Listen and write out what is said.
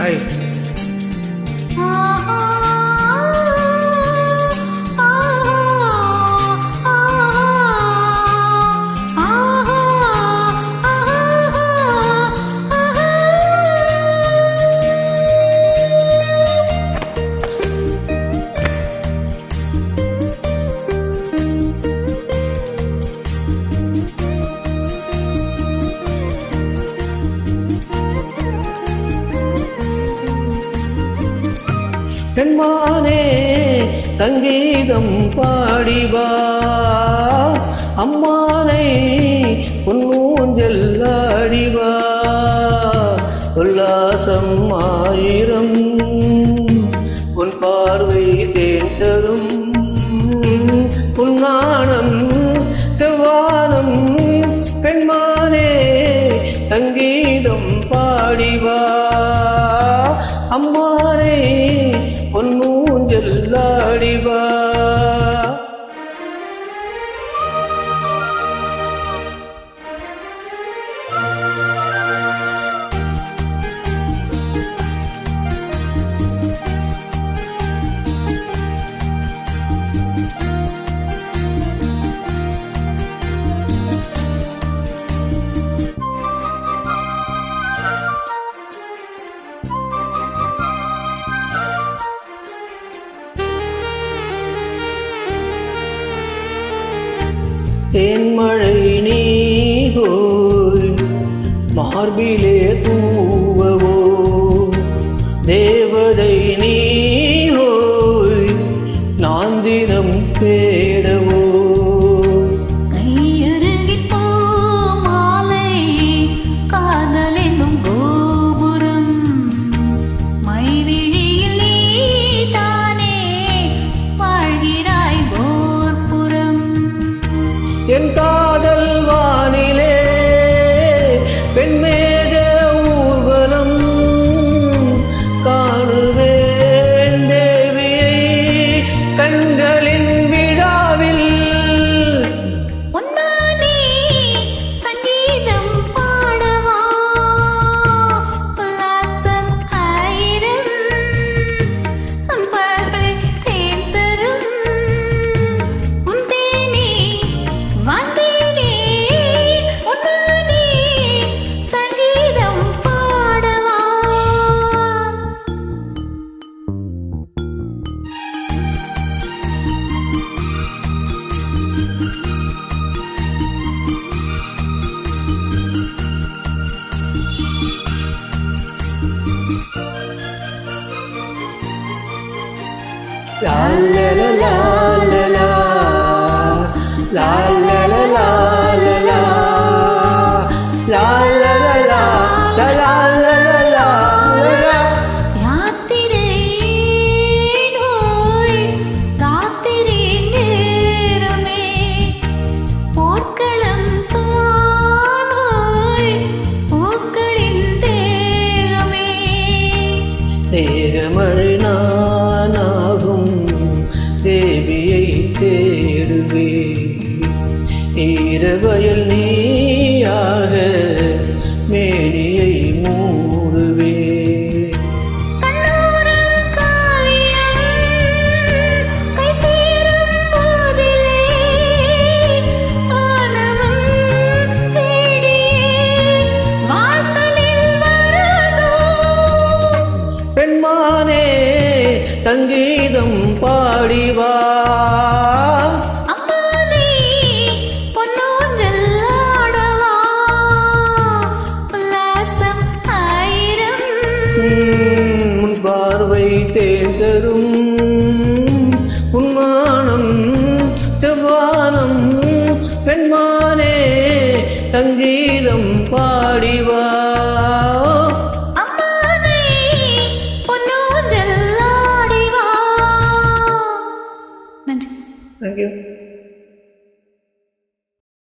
ஐ பெண்மானே சங்கீதம் பாடிவா அம்மானை பொன்னூஞ்சல் ஆடிவா உல்லாசம் ஆயிரம் உன் பார்வை தேன் தரும் உன்னானம் செவ்வானம் பெண்மானே சங்கீதம் பாடிவா அம்மானை பொன்னூஞ்சல் ஆடிவா தேன்மழை நீகோய் மார்பிலே தூவவோ தேவதை நீகோய் நான் தினம் தேடவோ கையருகில் போ மாலை காதலெனும் கோபுரம் மைவிழியில் நீ தானே வாழ்கிறாய் போர்ப்புறம் என் காதல் வானிலே பெண்மேக ஊர்வலம் காணுவேன் தேவியை கண்களின் விழாவில் உன்னானே சங்கீதம் பாடவா உல்லாசம் ஆயிரம் பார்வை தேன் தரும் உன் தேனே வந்தேனே உன்னானே சங்கீதம் பாடவா la la la la la la la la la la la la la la la la la la la யாத்திரை நோய் ராத்திரி நேரமே போர்க்களம் தானோய் பூக்களின் தேகமே தேகமழை நானாகும் தேவியை தேடுவே ஈரவயல் நீயாக மேனியை மூடுவே கண்ணோரம் காவியம் கை சேரும் போதிலே ஆனவம் தேடியே வாசலில் வரதோ பெண்மானே சங்கீதம் பாடிவா